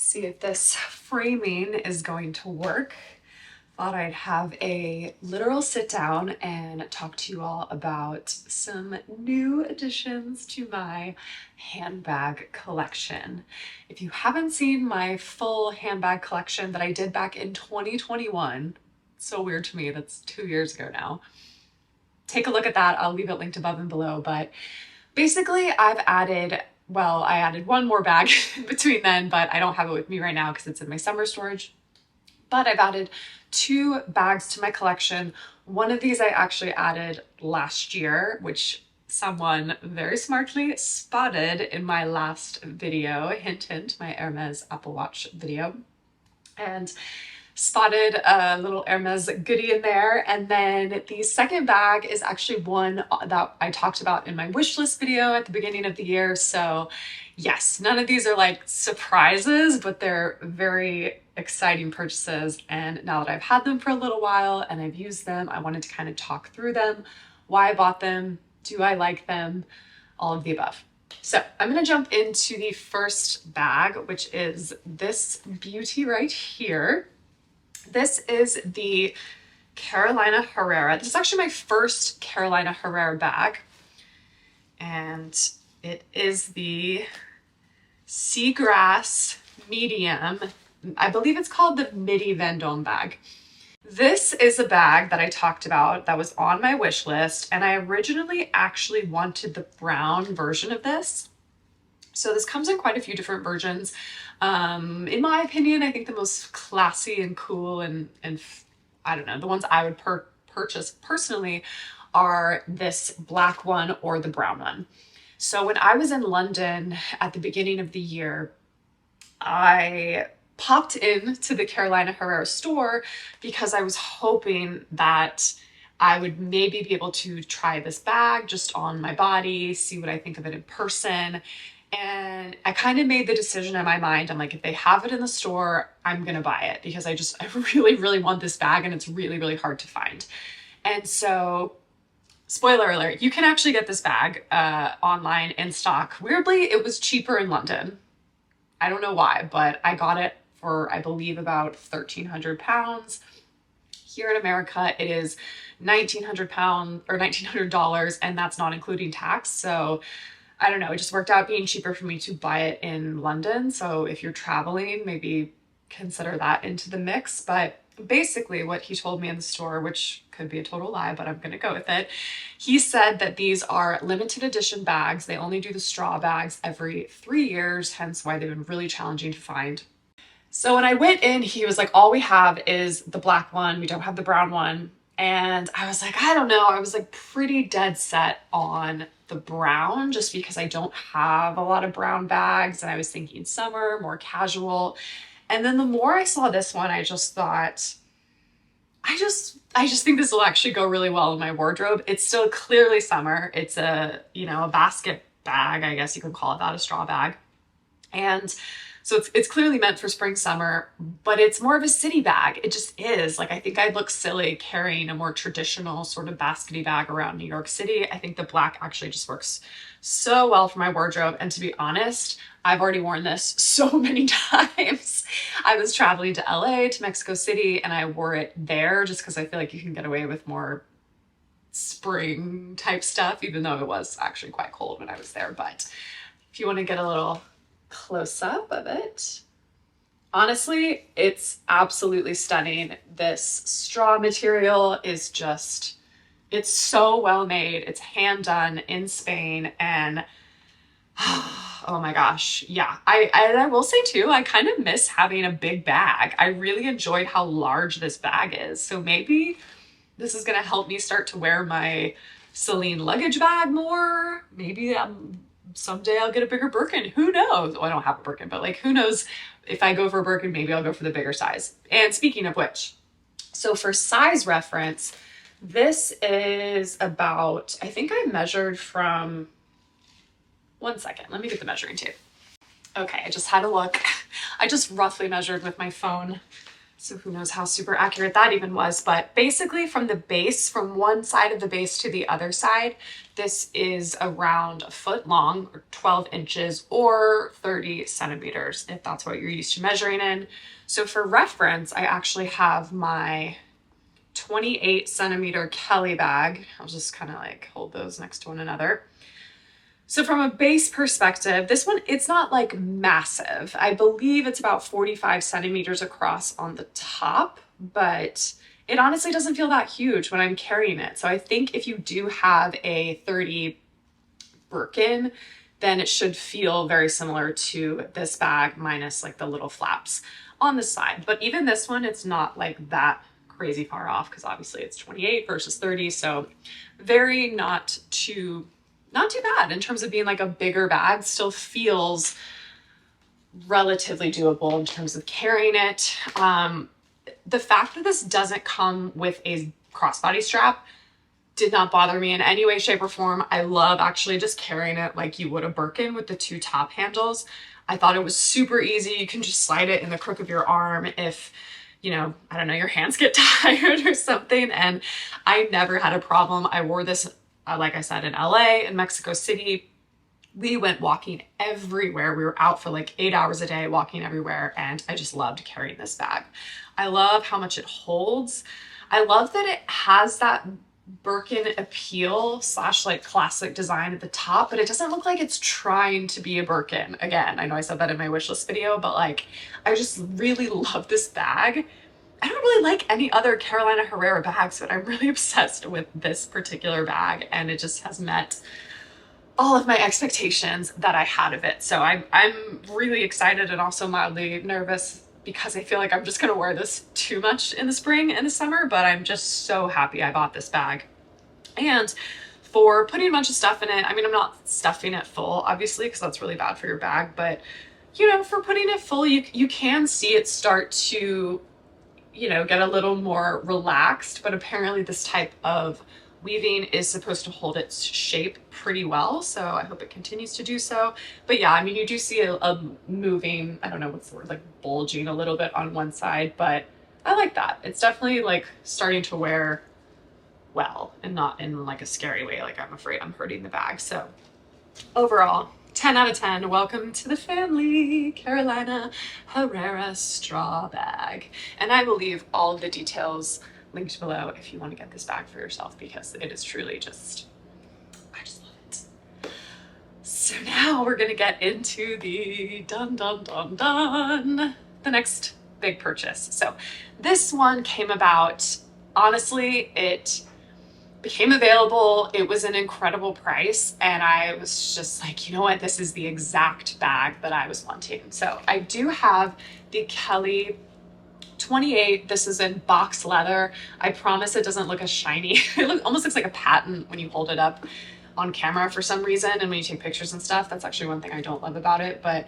see if this framing is going to work. Thought I'd have a literal sit down and talk to you all about some new additions to my handbag collection. If you haven't seen my full handbag collection that I did back in 2021, it's so weird to me, that's 2 years ago now. Take a look at that. I'll leave it linked above and below, but basically I added one more bag between then, but I don't have it with me right now because it's in my summer storage. But I've added 2 bags to my collection. One of these I actually added last year, which someone very smartly spotted in my last video, hint, hint, my Hermes Apple Watch video, and spotted a little Hermes goodie in there. And then the second bag is actually one that I talked about in my wish list video at the beginning of the year. So yes, none of these are like surprises, but they're very exciting purchases. And now that I've had them for a little while and I've used them, I wanted to kind of talk through them, why I bought them, do I like them, all of the above. So I'm going to jump into the first bag, which is this beauty right here. This is the Carolina Herrera. This is actually my first Carolina Herrera bag. And it is the Seagrass Medium. I believe it's called the Midi Vendome bag. This is a bag that I talked about that was on my wish list. And I originally actually wanted the brown version of this. So this comes in quite a few different versions. In my opinion, I think the most classy and cool and I don't know, the ones I would purchase personally are this black one or the brown one. So when I was in London at the beginning of the year, I popped into the Carolina Herrera store because I was hoping that I would maybe be able to try this bag just on my body, see what I think of it in person. And I kind of made the decision in my mind. I'm like, if they have it in the store, I'm going to buy it because I really, really want this bag and it's really, really hard to find. And so, spoiler alert, you can actually get this bag online in stock. Weirdly, it was cheaper in London. I don't know why, but I got it for, I believe, about £1,300. Here in America, it is £1,900 or $1,900, and that's not including tax. So I don't know, it just worked out being cheaper for me to buy it in London. So if you're traveling, maybe consider that into the mix. But basically what he told me in the store, which could be a total lie, but I'm going to go with it. He said that these are limited edition bags. They only do the straw bags every 3 years, hence why they've been really challenging to find. So when I went in, he was like, all we have is the black one. We don't have the brown one. And I was like, I don't know. I was like pretty dead set on the brown just because I don't have a lot of brown bags. And I was thinking summer, more casual. And then the more I saw this one, I just thought, I just think this will actually go really well in my wardrobe. It's still clearly summer. It's a basket bag, I guess you could call it that, a straw bag. And so it's clearly meant for spring, summer, but it's more of a city bag. It just is. Like, I think I'd look silly carrying a more traditional sort of baskety bag around New York City. I think the black actually just works so well for my wardrobe. And to be honest, I've already worn this so many times. I was traveling to LA, to Mexico City, and I wore it there just because I feel like you can get away with more spring type stuff, even though it was actually quite cold when I was there. But if you want to get a little close up of it, honestly, it's absolutely stunning. This straw material is just, it's so well made. It's hand done in Spain, and oh my gosh, yeah. I will say too, I kind of miss having a big bag. I really enjoyed how large this bag is. So maybe this is going to help me start to wear my Celine luggage bag more. Maybe someday I'll get a bigger Birkin. Who knows? Well, I don't have a Birkin, but like, who knows? If I go for a Birkin, maybe I'll go for the bigger size. And speaking of which, so for size reference, this is about, I think I measured from, one second, let me get the measuring tape. Okay, I just had a look. I just roughly measured with my phone So who knows how super accurate that even was, but basically from the base, from one side of the base to the other side, this is around a foot long, or 12 inches, or 30 centimeters, if that's what you're used to measuring in. So for reference, I actually have my 28 centimeter Kelly bag. I'll just kind of like hold those next to one another. So from a base perspective, this one, it's not like massive. I believe it's about 45 centimeters across on the top, but it honestly doesn't feel that huge when I'm carrying it. So I think if you do have a 30 Birkin, then it should feel very similar to this bag minus like the little flaps on the side. But even this one, it's not like that crazy far off because obviously it's 28 versus 30. So very not too bad in terms of being like a bigger bag. Still feels relatively doable in terms of carrying it. The fact that this doesn't come with a crossbody strap did not bother me in any way, shape, or form. I love actually just carrying it like you would a Birkin with the two top handles. I thought it was super easy. You can just slide it in the crook of your arm if, you know, I don't know, your hands get tired or something. And I never had a problem. I wore this like I said, in LA, in Mexico City. We went walking everywhere. We were out for like 8 hours a day walking everywhere. And I just loved carrying this bag. I love how much it holds. I love that it has that Birkin appeal / like classic design at the top, but it doesn't look like it's trying to be a Birkin. Again, I know I said that in my wishlist video, but like, I just really love this bag. I don't really like any other Carolina Herrera bags, but I'm really obsessed with this particular bag, and it just has met all of my expectations that I had of it. So I'm really excited and also mildly nervous because I feel like I'm just gonna wear this too much in the spring and the summer, but I'm just so happy I bought this bag. And for putting a bunch of stuff in it, I mean, I'm not stuffing it full, obviously, because that's really bad for your bag, but you know, for putting it full, you can see it start to, you know, get a little more relaxed, but apparently this type of weaving is supposed to hold its shape pretty well. So I hope it continues to do so. But yeah, I mean, you do see a moving, I don't know what's the word, like bulging a little bit on one side, but I like that. It's definitely like starting to wear well and not in like a scary way. Like I'm afraid I'm hurting the bag. So overall, 10 out of 10. Welcome to the family, Carolina Herrera straw bag. And I will leave all of the details linked below if you want to get this bag for yourself, because it is truly just, I just love it. So now we're going to get into the the next big purchase. So this one came about, honestly, it became available. It was an incredible price. And I was just like, you know what? This is the exact bag that I was wanting. So I do have the Kelly 28. This is in box leather. I promise it doesn't look as shiny. It almost looks like a patent when you hold it up on camera for some reason. And when you take pictures and stuff, that's actually one thing I don't love about it. But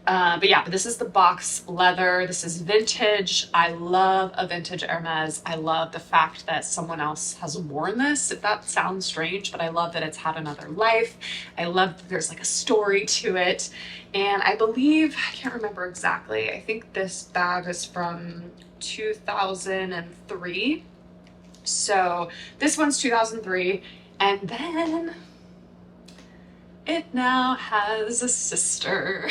yeah, but this is the box leather. This is vintage. I love a vintage Hermes. I love the fact that someone else has worn this. That sounds strange, but I love that it's had another life. I love that there's like a story to it. And I believe, I can't remember exactly, I think this bag is from 2003. So this one's 2003. And then it now has a sister.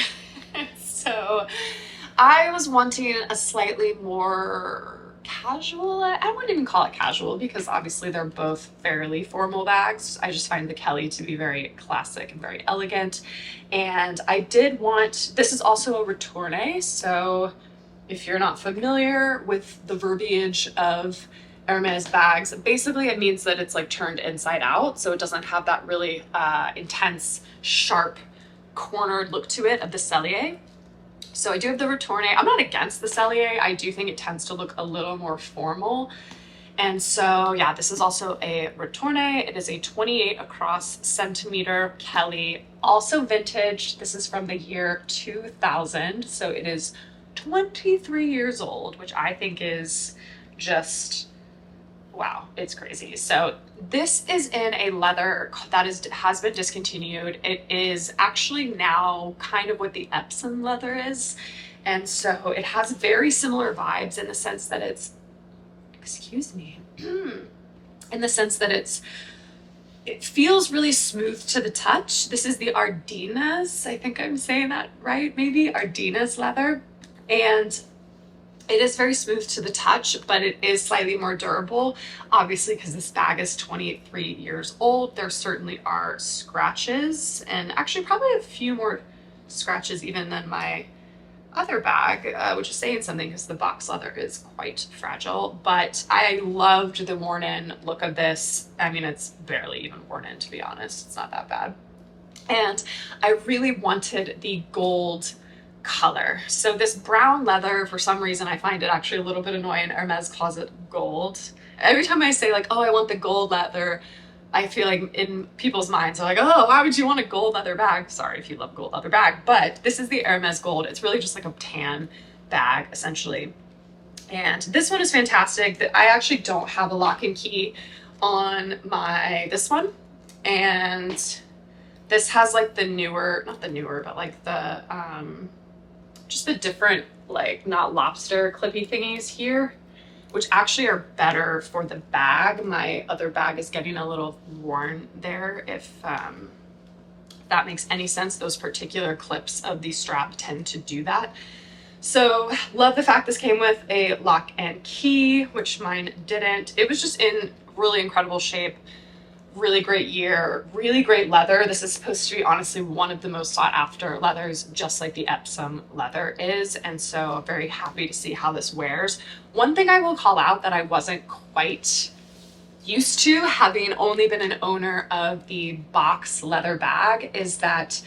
So I was wanting a slightly more casual, I wouldn't even call it casual because obviously they're both fairly formal bags. I just find the Kelly to be very classic and very elegant. And I did want, this is also a retourne. So if you're not familiar with the verbiage of Hermes bags, basically it means that it's like turned inside out. So it doesn't have that really intense, sharp, cornered look to it of the Cellier. So I do have the retourne. I'm not against the Cellier. I do think it tends to look a little more formal. And so, yeah, this is also a retourne. It is a 28 across centimeter Kelly, also vintage. This is from the year 2000. So it is 23 years old, which I think is just, wow, it's crazy. So this is in a leather that has been discontinued. It is actually now kind of what the Epsom leather is. And so it has very similar vibes in the sense that it's, excuse me, in the sense that it feels really smooth to the touch. This is the Ardennes. I think I'm saying that right, maybe Ardennes leather. And it is very smooth to the touch, but it is slightly more durable. Obviously, because this bag is 23 years old, there certainly are scratches, and actually probably a few more scratches even than my other bag, which is saying something because the box leather is quite fragile. But I loved the worn in look of this. I mean, it's barely even worn in, to be honest. It's not that bad. And I really wanted the gold color. So this brown leather, for some reason, I find it actually a little bit annoying. Hermes calls it gold. Every time I say like, oh, I want the gold leather, I feel like in people's minds, they're like, oh, why would you want a gold leather bag? Sorry if you love gold leather bag, but this is the Hermes gold. It's really just like a tan bag, essentially. And this one is fantastic. I actually don't have a lock and key on this one. And this has like the newer, not the newer, but like the, just the different, like not lobster clippy thingies here, which actually are better for the bag. My other bag is getting a little worn there. If that makes any sense, those particular clips of the strap tend to do that. So love the fact this came with a lock and key, which mine didn't. It was just in really incredible shape. Really great year, really great leather. This is supposed to be honestly one of the most sought after leathers, just like the Epsom leather is. And so I'm very happy to see how this wears. One thing I will call out that I wasn't quite used to, having only been an owner of the box leather bag, is that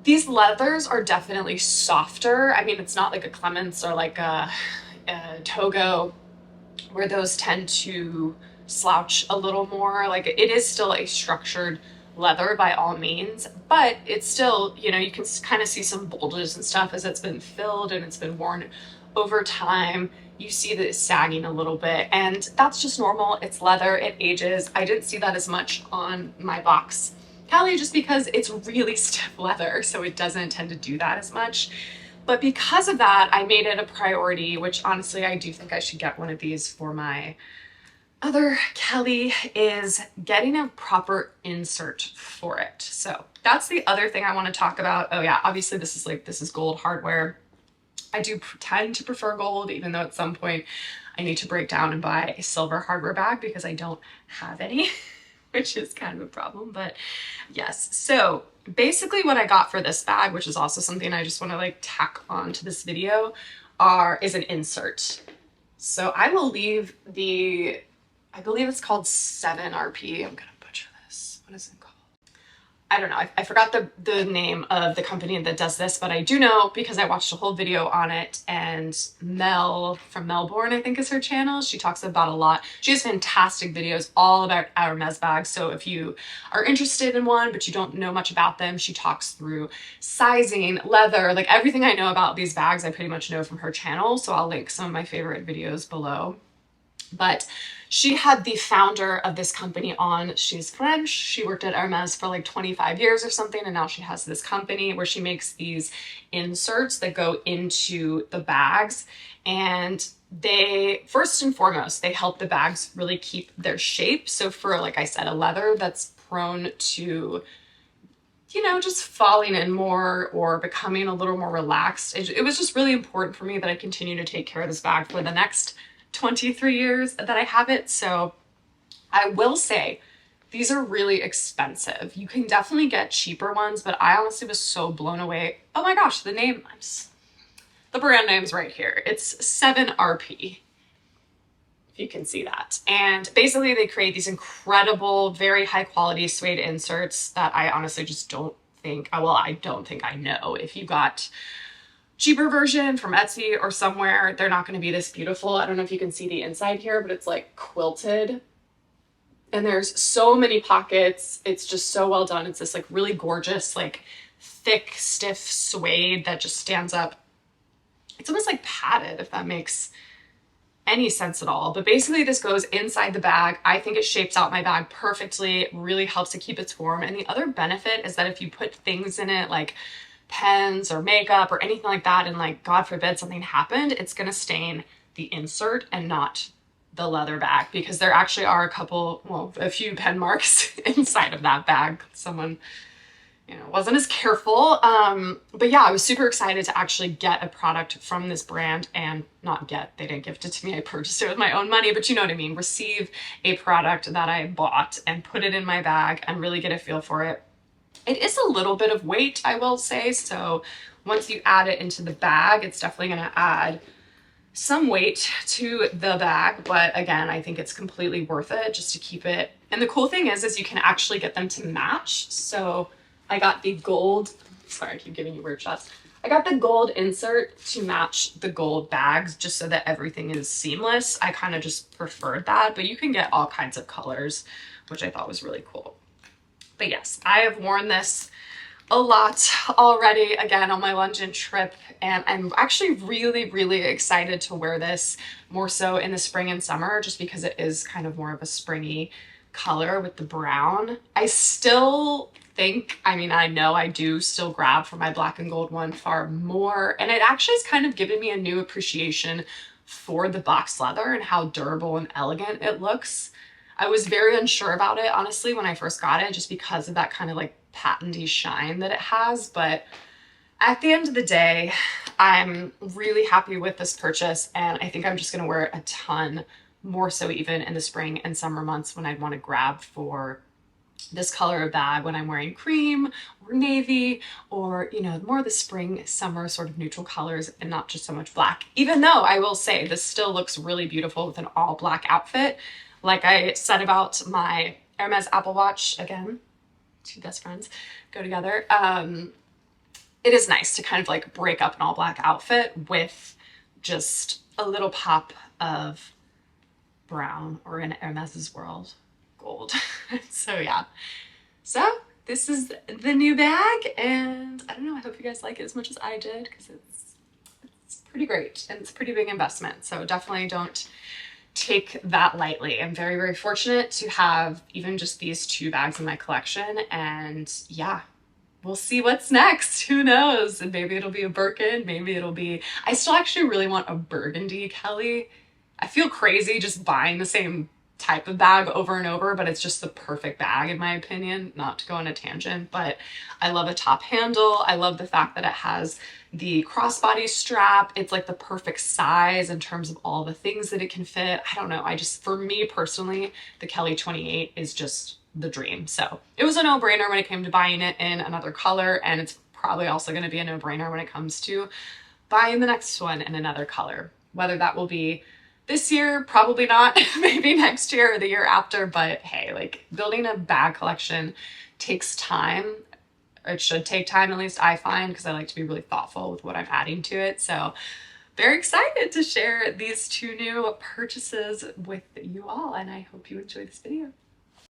these leathers are definitely softer. I mean, it's not like a Clements or like a Togo, where those tend to slouch a little more. Like, it is still a structured leather by all means, but it's still, you know, you can kind of see some bulges and stuff as it's been filled and it's been worn over time. You see that it's sagging a little bit, and that's just normal. It's leather, it ages. I didn't see that as much on my box Callie just because it's really stiff leather, so it doesn't tend to do that as much. But because of that, I made it a priority, which honestly I do think I should get one of these for my other Kelly, is getting a proper insert for it. So that's the other thing I want to talk about. Oh yeah, obviously this is gold hardware. I do tend to prefer gold, even though at some point I need to break down and buy a silver hardware bag because I don't have any, which is kind of a problem, but yes. So basically what I got for this bag, which is also something I just want to like tack on to this video, is an insert. So I will leave I believe it's called 7RP. I'm gonna butcher this. What is it called? I don't know. I forgot the name of the company that does this, but I do know because I watched a whole video on it, and Mel from Melbourne, I think is her channel. She talks about a lot. She has fantastic videos all about Hermes bags. So if you are interested in one, but you don't know much about them, she talks through sizing, leather, like everything I know about these bags, I pretty much know from her channel. So I'll link some of my favorite videos below. But she had the founder of this company on. She's French. She worked at Hermes for like 25 years or something. And now she has this company where she makes these inserts that go into the bags. And they, first and foremost, they help the bags really keep their shape. So for, like I said, a leather that's prone to, you know, just falling in more or becoming a little more relaxed, it was just really important for me that I continue to take care of this bag for the next 23 years that I have it. So I will say these are really expensive. You can definitely get cheaper ones, but I honestly was so blown away. Oh my gosh, the brand name's right here. It's 7RP, if you can see that. And basically they create these incredible, very high quality suede inserts that I honestly just don't think, I don't think I know. If you got cheaper version from Etsy or somewhere, they're not going to be this beautiful. I don't know if you can see the inside here, but it's like quilted and there's so many pockets. It's just so well done. It's this like really gorgeous, like thick, stiff suede that just stands up. It's almost like padded, if that makes any sense at all. But basically this goes inside the bag. I think it shapes out my bag perfectly. It really helps to keep its form. And the other benefit is that if you put things in it like pens or makeup or anything like that, and like, God forbid something happened, it's gonna stain the insert and not the leather bag, because there actually are a few pen marks inside of that bag. Someone, wasn't as careful. But yeah, I was super excited to actually get a product from this brand, and they didn't gift it to me. I purchased it with my own money, but you know what I mean? Receive a product that I bought and put it in my bag and really get a feel for it. It is a little bit of weight, I will say. So once you add it into the bag, it's definitely going to add some weight to the bag. But again, I think it's completely worth it just to keep it. And the cool thing is you can actually get them to match. So I got the gold, sorry, I keep giving you weird shots. I got the gold insert to match the gold bags just so that everything is seamless. I kind of just preferred that, but you can get all kinds of colors, which I thought was really cool. But yes, I have worn this a lot already, again, on my London trip, and I'm actually really, really excited to wear this more so in the spring and summer, just because it is kind of more of a springy color with the brown. I still think, I know I do still grab for my black and gold one far more, and it actually has kind of given me a new appreciation for the box leather and how durable and elegant it looks. I was very unsure about it, honestly, when I first got it, just because of that kind of like patenty shine that it has. But at the end of the day, I'm really happy with this purchase, and I think I'm just going to wear it a ton more so even in the spring and summer months when I'd want to grab for this color of bag when I'm wearing cream or navy, or more of the spring summer sort of neutral colors and not just so much black. Even though I will say this still looks really beautiful with an all black outfit. Like I said about my Hermes Apple Watch, again, two best friends go together. It is nice to kind of like break up an all black outfit with just a little pop of brown, or in Hermes's world, gold. So yeah. So this is the new bag, and I don't know, I hope you guys like it as much as I did, because it's pretty great and it's a pretty big investment. So definitely don't take that lightly. I'm very, very fortunate to have even just these two bags in my collection, and yeah, we'll see what's next. Who knows? And maybe it'll be a Birkin, maybe it'll be, I still actually really want a burgundy Kelly. I feel crazy just buying the same type of bag over and over, but it's just the perfect bag in my opinion, not to go on a tangent. But I love a top handle. I love the fact that it has the crossbody strap. It's like the perfect size in terms of all the things that it can fit. I don't know, for me personally, the Kelly 28 is just the dream. So it was a no-brainer when it came to buying it in another color, and it's probably also going to be a no-brainer when it comes to buying the next one in another color. Whether that will be this year, probably not, maybe next year or the year after, but hey, like building a bag collection takes time. It should take time, at least I find, because I like to be really thoughtful with what I'm adding to it. So very excited to share these two new purchases with you all, and I hope you enjoy this video.